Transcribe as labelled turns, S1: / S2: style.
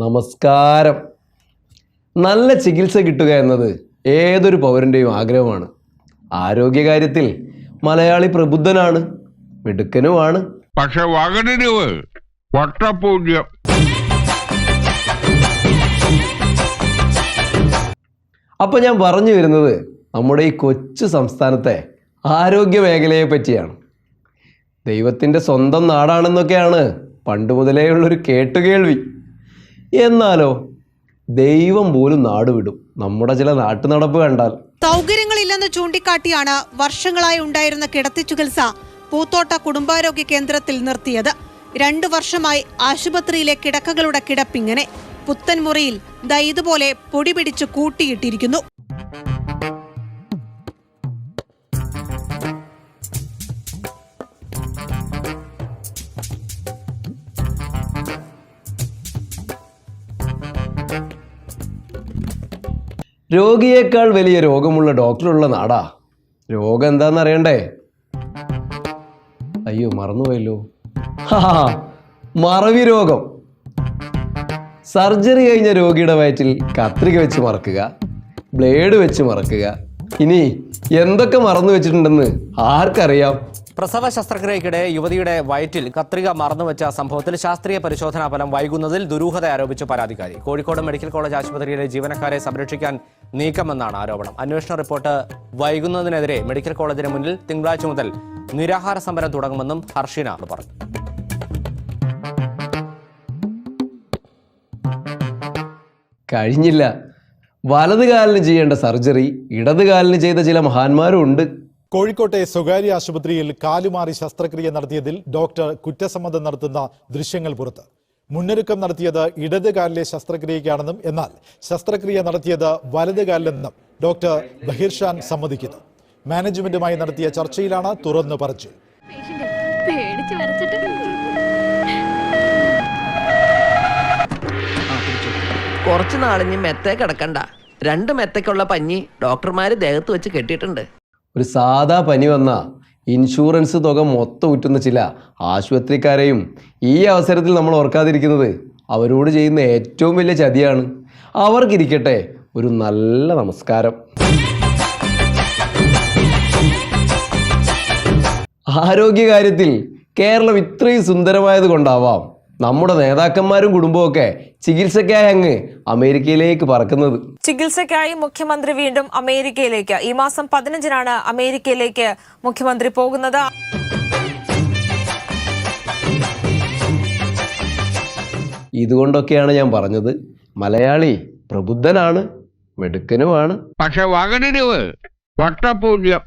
S1: നമസ്കാരം. നല്ല ചികിത്സ കിട്ടുക എന്നത് ഏതൊരു പൗരൻ്റെയും ആഗ്രഹമാണ്. ആരോഗ്യകാര്യത്തിൽ മലയാളി പ്രബുദ്ധനാണ്, മിടുക്കനുമാണ്.
S2: പക്ഷെ വകതിരിവ് വട്ടപൂജ്യം.
S1: അപ്പോൾ ഞാൻ പറഞ്ഞു വരുന്നത് നമ്മുടെ ഈ കൊച്ചു സംസ്ഥാനത്തെ ആരോഗ്യ മേഖലയെ പറ്റിയാണ്. ദൈവത്തിൻ്റെ സ്വന്തം നാടാണെന്നൊക്കെയാണ് പണ്ട് മുതലേ ഉള്ളൊരു കേട്ടുകേൾവി. എന്നാലോ ദൈവം പോലും നാടുവിടും നമ്മുടെ ചില നാട്ടുനടപ്പ് കണ്ടാൽ.
S3: സൗകര്യങ്ങളില്ലെന്ന് ചൂണ്ടിക്കാട്ടിയാണ് വർഷങ്ങളായി ഉണ്ടായിരുന്ന കിടത്തി ചികിത്സ പൂത്തോട്ട കുടുംബാരോഗ്യ കേന്ദ്രത്തിൽ നിർത്തിയത്. 2 വർഷമായി ആശുപത്രിയിലെ കിടക്കകളുടെ കിടപ്പിങ്ങനെ. പുത്തൻ മുറിയിൽ ഇതുപോലെ പൊടി പിടിച്ച് കൂട്ടിയിട്ടിരിക്കുന്നു.
S1: രോഗിയേക്കാൾ വലിയ രോഗമുള്ള ഡോക്ടറുള്ള നാടാ. രോഗം എന്താണെന്ന് അറിയണ്ടേ? അയ്യോ മറന്നുപോയല്ലോ. മറവി രോഗം. സർജറി കഴിഞ്ഞ രോഗിയുടെ വയറ്റിൽ കത്രിക വെച്ച് മറക്കുക, ബ്ലേഡ് വെച്ച് മറക്കുക, ഇനി എന്തൊക്കെ മറന്നു വെച്ചിട്ടുണ്ടെന്ന് ആർക്കറിയാം?
S4: പ്രസവ ശസ്ത്രക്രിയയ്ക്കിടെ യുവതിയുടെ വയറ്റിൽ കത്രിക മറന്നുവെച്ച സംഭവത്തിൽ ശാസ്ത്രീയ പരിശോധനാ ഫലം വൈകുന്നതിൽ ദുരൂഹത ആരോപിച്ച് പരാതിക്കാരി. കോഴിക്കോട് മെഡിക്കൽ കോളേജ് ആശുപത്രിയിലെ ജീവനക്കാരെ സംരക്ഷിക്കാൻ നീക്കമെന്നാണ് ആരോപണം. അന്വേഷണ റിപ്പോർട്ട് വൈകുന്നതിനെതിരെ മെഡിക്കൽ കോളേജിന് മുന്നിൽ തിങ്കളാഴ്ച മുതൽ നിരാഹാര സമരം തുടങ്ങുമെന്നും ഹർഷീന പറഞ്ഞു.
S1: കഴിഞ്ഞില്ല. വലത് കാലിന് ചെയ്യേണ്ട സർജറി ഇടത് കാലിന് ചെയ്ത ചില മഹാന്മാരും ഉണ്ട്.
S5: കോഴിക്കോട്ടെ സ്വകാര്യ ആശുപത്രിയിൽ കാലുമാറി ശസ്ത്രക്രിയ നടത്തിയതിൽ ഡോക്ടർ കുറ്റസമ്മതം നടത്തുന്ന ദൃശ്യങ്ങൾ പുറത്ത്. മുന്നൊരുക്കം നടത്തിയത് ഇടത് കാലിലെ ശസ്ത്രക്രിയയ്ക്കാണെന്നും എന്നാൽ ശസ്ത്രക്രിയ നടത്തിയത് വലത് കാലിലെന്നും ഡോക്ടർ ബഹിർഷാൻ സമ്മതിക്കുന്നു. മാനേജ്മെന്റുമായി നടത്തിയ ചർച്ചയിലാണ് തുറന്നു പറച്ചിൽ.
S6: കുറച്ചു നാളിഞ്ഞ് മെത്തേ കിടക്കണ്ട. 2 മെത്തയ്ക്കുള്ള പഞ്ഞി ഡോക്ടർമാര് ദേഹത്ത് വെച്ച് കെട്ടിയിട്ടുണ്ട്.
S1: ഒരു സാധാ പനി വന്ന ഇൻഷുറൻസ് തുക മൊത്തം ഊറ്റുന്ന ചില ആശുപത്രിക്കാരെയും ഈ അവസരത്തിൽ നമ്മൾ ഓർക്കാതിരിക്കുന്നത് അവരോട് ചെയ്യുന്ന ഏറ്റവും വലിയ ചതിയാണ്. അവർക്കിരിക്കട്ടെ ഒരു നല്ല നമസ്കാരം. ആരോഗ്യകാര്യത്തിൽ കേരളം ഇത്രയും സുന്ദരമായത് കൊണ്ടാവാം നമ്മുടെ നേതാക്കന്മാരും കുടുംബമൊക്കെ ചികിത്സയ്ക്കായി അങ്ങ് അമേരിക്കയിലേക്ക് പറക്കുന്നത്.
S7: ചികിത്സയ്ക്കായി മുഖ്യമന്ത്രി വീണ്ടും അമേരിക്കയിലേക്ക്. ഈ മാസം 15-നാണ് അമേരിക്കയിലേക്ക് മുഖ്യമന്ത്രി പോകുന്നത്.
S1: ഇതുകൊണ്ടൊക്കെയാണ് ഞാൻ പറഞ്ഞത് മലയാളി പ്രബുദ്ധനാണ്, മിടുക്കനുമാണ്.
S2: പക്ഷെ വകതിരിവ് വട്ടപൂജ്യം.